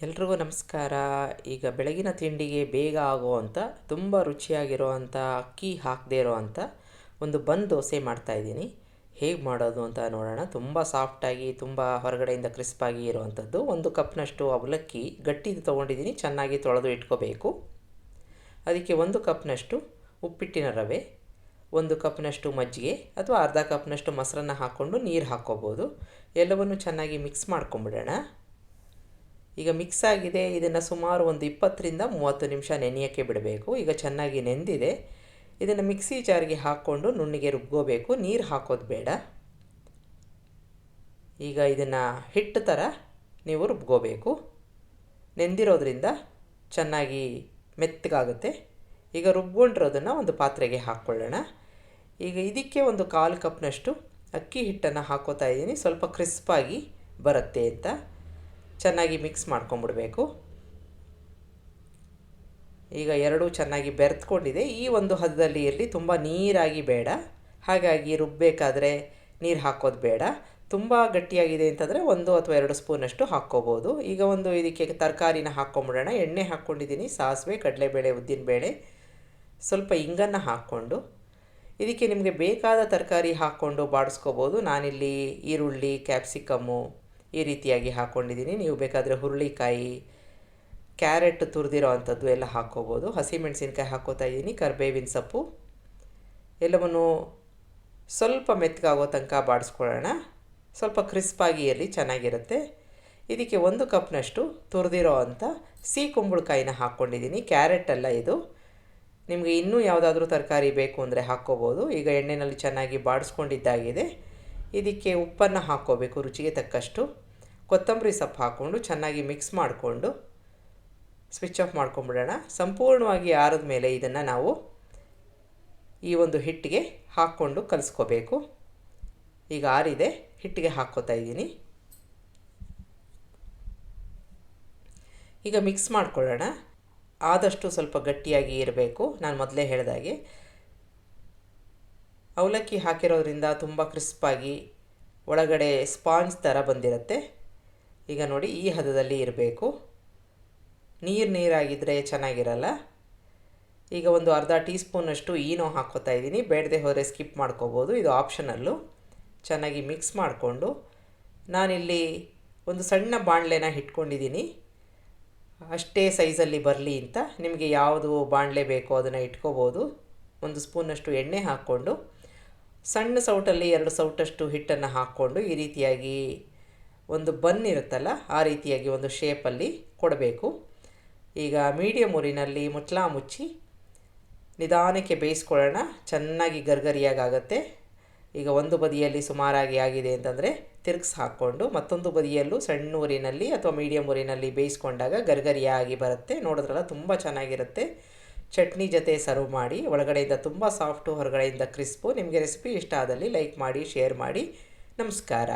ಎಲ್ರಿಗೂ ನಮಸ್ಕಾರ. ಈಗ ಬೆಳಗಿನ ತಿಂಡಿಗೆ ಬೇಗ ಆಗುವಂಥ ತುಂಬ ರುಚಿಯಾಗಿರುವಂಥ ಅಕ್ಕಿ ಹಾಕದೇ ಇರೋವಂಥ ಒಂದು ದೋಸೆ ಮಾಡ್ತಾಯಿದ್ದೀನಿ. ಹೇಗೆ ಮಾಡೋದು ಅಂತ ನೋಡೋಣ. ತುಂಬ ಸಾಫ್ಟಾಗಿ ತುಂಬ ಹೊರಗಡೆಯಿಂದ ಕ್ರಿಸ್ಪಾಗಿ ಇರುವಂಥದ್ದು. 1 ಕಪ್ನಷ್ಟು ಅವಲಕ್ಕಿ ಗಟ್ಟಿದು ತೊಗೊಂಡಿದ್ದೀನಿ, ಚೆನ್ನಾಗಿ ತೊಳೆದು ಇಟ್ಕೋಬೇಕು. ಅದಕ್ಕೆ 1 ಕಪ್ನಷ್ಟು ಉಪ್ಪಿಟ್ಟಿನ ರವೆ, 1 ಕಪ್ನಷ್ಟು ಮಜ್ಜಿಗೆ ಅಥವಾ ಅರ್ಧ ಕಪ್ನಷ್ಟು ಮೊಸರನ್ನ ಹಾಕ್ಕೊಂಡು ನೀರು ಹಾಕ್ಕೋಬೋದು. ಎಲ್ಲವನ್ನು ಚೆನ್ನಾಗಿ ಮಿಕ್ಸ್ ಮಾಡ್ಕೊಂಬಿಡೋಣ. ಈಗ ಮಿಕ್ಸ್ ಆಗಿದೆ. ಇದನ್ನು ಸುಮಾರು ಒಂದು 20ರಿಂದ 30 ನಿಮಿಷ ನೆನೆಯೋಕ್ಕೆ ಬಿಡಬೇಕು. ಈಗ ಚೆನ್ನಾಗಿ ನೆಂದಿದೆ. ಇದನ್ನು ಮಿಕ್ಸಿ ಜಾರ್ಗೆ ಹಾಕ್ಕೊಂಡು ನುಣ್ಣಗೆ ರುಬ್ಕೋಬೇಕು, ನೀರು ಹಾಕೋದು ಬೇಡ. ಈಗ ಇದನ್ನು ಹಿಟ್ಟು ಥರ ನೀವು ರುಬ್ಕೋಬೇಕು. ನೆಂದಿರೋದ್ರಿಂದ ಚೆನ್ನಾಗಿ ಮೆತ್ತಗಾಗುತ್ತೆ. ಈಗ ರುಬ್ಕೊಂಡಿರೋದನ್ನು ಒಂದು ಪಾತ್ರೆಗೆ ಹಾಕ್ಕೊಳ್ಳೋಣ. ಈಗ ಇದಕ್ಕೆ 1/4 ಕಪ್ನಷ್ಟು ಅಕ್ಕಿ ಹಿಟ್ಟನ್ನು ಹಾಕ್ಕೋತಾ ಇದ್ದೀನಿ, ಸ್ವಲ್ಪ ಕ್ರಿಸ್ಪಾಗಿ ಬರುತ್ತೆ ಅಂತ. ಚೆನ್ನಾಗಿ ಮಿಕ್ಸ್ ಮಾಡ್ಕೊಂಬಿಡಬೇಕು. ಈಗ ಎರಡೂ ಚೆನ್ನಾಗಿ ಬೆರೆತ್ಕೊಂಡಿದೆ. ಈ ಒಂದು ಹದದಲ್ಲಿ ಇರಲಿ, ತುಂಬ ನೀರಾಗಿ ಬೇಡ. ಹಾಗಾಗಿ ರುಬ್ಬಬೇಕಾದ್ರೆ ನೀರು ಹಾಕೋದು ಬೇಡ. ತುಂಬ ಗಟ್ಟಿಯಾಗಿದೆ ಅಂತಂದರೆ 1 ಅಥವಾ 2 ಸ್ಪೂನಷ್ಟು ಹಾಕ್ಕೋಬೋದು. ಈಗ ಇದಕ್ಕೆ ತರಕಾರಿನ ಹಾಕ್ಕೊಂಬಿಡೋಣ. ಎಣ್ಣೆ ಹಾಕ್ಕೊಂಡಿದ್ದೀನಿ, ಸಾಸಿವೆ, ಕಡಲೆಬೇಳೆ, ಉದ್ದಿನಬೇಳೆ, ಸ್ವಲ್ಪ ಇಂಗನ್ನು ಹಾಕ್ಕೊಂಡು ಇದಕ್ಕೆ ನಿಮಗೆ ಬೇಕಾದ ತರಕಾರಿ ಹಾಕ್ಕೊಂಡು ಬಾಡಿಸ್ಕೋಬೋದು. ನಾನಿಲ್ಲಿ ಈರುಳ್ಳಿ, ಕ್ಯಾಪ್ಸಿಕಮ್ಮು ಈ ರೀತಿಯಾಗಿ ಹಾಕ್ಕೊಂಡಿದ್ದೀನಿ. ನೀವು ಬೇಕಾದರೆ ಹುರುಳಿಕಾಯಿ, ಕ್ಯಾರೆಟ್ ತುರಿದಿರೋ ಅಂಥದ್ದು ಎಲ್ಲ ಹಾಕ್ಕೋಬೋದು. ಹಸಿಮೆಣಸಿನ್ಕಾಯಿ ಹಾಕ್ಕೋತಾ ಇದ್ದೀನಿ, ಕರಿಬೇವಿನ ಸೊಪ್ಪು, ಎಲ್ಲವನ್ನು ಸ್ವಲ್ಪ ಮೆತ್ತಗಾಗೋ ತನಕ ಬಾಡಿಸ್ಕೊಳ್ಳೋಣ. ಸ್ವಲ್ಪ ಕ್ರಿಸ್ಪಾಗಿ ಇರಲಿ, ಚೆನ್ನಾಗಿರುತ್ತೆ. ಇದಕ್ಕೆ 1 ಕಪ್ನಷ್ಟು ತುರಿದಿರೋ ಅಂಥ ಸಿಹಿ ಕುಂಬಳಕಾಯಿನ ಹಾಕ್ಕೊಂಡಿದ್ದೀನಿ. ಕ್ಯಾರೆಟ್ ಅಲ್ಲ ಇದು. ನಿಮಗೆ ಇನ್ನೂ ಯಾವುದಾದ್ರೂ ತರಕಾರಿ ಬೇಕು ಅಂದರೆ ಹಾಕ್ಕೋಬೋದು. ಈಗ ಎಣ್ಣೆಯಲ್ಲಿ ಚೆನ್ನಾಗಿ ಬಾಡಿಸ್ಕೊಂಡಿದ್ದಾಗಿದೆ. ಇದಕ್ಕೆ ಉಪ್ಪನ್ನು ಹಾಕ್ಕೋಬೇಕು, ರುಚಿಗೆ ತಕ್ಕಷ್ಟು. ಕೊತ್ತಂಬರಿ ಸೊಪ್ಪು ಹಾಕ್ಕೊಂಡು ಚೆನ್ನಾಗಿ ಮಿಕ್ಸ್ ಮಾಡಿಕೊಂಡು ಸ್ವಿಚ್ ಆಫ್ ಮಾಡ್ಕೊಂಬಿಡೋಣ. ಸಂಪೂರ್ಣವಾಗಿ ಆರಿದ ಮೇಲೆ ಇದನ್ನು ನಾವು ಈ ಒಂದು ಹಿಟ್ಟಿಗೆ ಹಾಕ್ಕೊಂಡು ಕಲಿಸ್ಕೋಬೇಕು. ಈಗ ಆರಿದೆ, ಹಿಟ್ಟಿಗೆ ಹಾಕ್ಕೋತಾ ಇದ್ದೀನಿ. ಈಗ ಮಿಕ್ಸ್ ಮಾಡ್ಕೊಳ್ಳೋಣ. ಆದಷ್ಟು ಸ್ವಲ್ಪ ಗಟ್ಟಿಯಾಗಿ ಇರಬೇಕು. ನಾನು ಮೊದಲೇ ಹೇಳಿದಾಗೆ ಅವಲಕ್ಕಿ ಹಾಕಿರೋದ್ರಿಂದ ತುಂಬ ಕ್ರಿಸ್ಪಾಗಿ ಒಳಗಡೆ ಸ್ಪಾಂಜ್ ಥರ ಬಂದಿರುತ್ತೆ. ಈಗ ನೋಡಿ, ಈ ಹದದಲ್ಲಿ ಇರಬೇಕು. ನೀರಾಗಿದ್ದರೆ ಚೆನ್ನಾಗಿರಲ್ಲ. ಈಗ ಒಂದು ಅರ್ಧ ಟೀ ಸ್ಪೂನಷ್ಟು ಈನೋ ಹಾಕ್ಕೋತಾ ಇದ್ದೀನಿ. ಬೇಡದೆ ಹೋದರೆ ಸ್ಕಿಪ್ ಮಾಡ್ಕೋಬೋದು, ಇದು ಆಪ್ಷನಲ್ಲು. ಚೆನ್ನಾಗಿ ಮಿಕ್ಸ್ ಮಾಡಿಕೊಂಡು ನಾನಿಲ್ಲಿ ಒಂದು ಸಣ್ಣ ಬಾಣಲೆನ ಇಟ್ಕೊಂಡಿದ್ದೀನಿ, ಅಷ್ಟೇ ಸೈಜಲ್ಲಿ ಬರಲಿ ಅಂತ. ನಿಮಗೆ ಯಾವುದು ಬಾಣಲೆ ಬೇಕೋ ಅದನ್ನು ಇಟ್ಕೋಬೋದು. 1 ಸ್ಪೂನಷ್ಟು ಎಣ್ಣೆ ಹಾಕ್ಕೊಂಡು ಸಣ್ಣ ಸೌಟಲ್ಲಿ 2 ಸೌಟಷ್ಟು ಹಿಟ್ಟನ್ನು ಹಾಕ್ಕೊಂಡು ಈ ರೀತಿಯಾಗಿ ಒಂದು ಬನ್ ಇರುತ್ತಲ್ಲ, ಆ ರೀತಿಯಾಗಿ ಒಂದು ಶೇಪಲ್ಲಿ ಕೊಡಬೇಕು. ಈಗ ಮೀಡಿಯಮ್ ಉರಿನಲ್ಲಿ ಮುಚ್ಚಳ ಮುಚ್ಚಿ ನಿಧಾನಕ್ಕೆ ಬೇಯಿಸ್ಕೊಳ್ಳೋಣ. ಚೆನ್ನಾಗಿ ಗರ್ಗರಿಯಾಗುತ್ತೆ. ಈಗ ಒಂದು ಬದಿಯಲ್ಲಿ ಸುಮಾರಾಗಿ ಆಗಿದೆ ಅಂತಂದರೆ ತಿರುಗಿಸಿ ಹಾಕ್ಕೊಂಡು ಮತ್ತೊಂದು ಬದಿಯಲ್ಲೂ ಸಣ್ಣ ಉರಿನಲ್ಲಿ ಅಥವಾ ಮೀಡಿಯಮ್ ಉರಿನಲ್ಲಿ ಬೇಯಿಸ್ಕೊಂಡಾಗ ಗರ್ಗರಿಯಾಗಿ ಬರುತ್ತೆ. ನೋಡಿದ್ರಲ್ಲ, ತುಂಬ ಚೆನ್ನಾಗಿರುತ್ತೆ. ಚಟ್ನಿ ಜೊತೆ ಸರ್ವ್ ಮಾಡಿ. ಒಳಗಡೆಯಿಂದ ತುಂಬ ಸಾಫ್ಟು, ಹೊರಗಡೆಯಿಂದ ಕ್ರಿಸ್ಪು. ನಿಮಗೆ ರೆಸಿಪಿ ಇಷ್ಟ ಆದಲ್ಲಿ ಲೈಕ್ ಮಾಡಿ, ಶೇರ್ ಮಾಡಿ. ನಮಸ್ಕಾರ.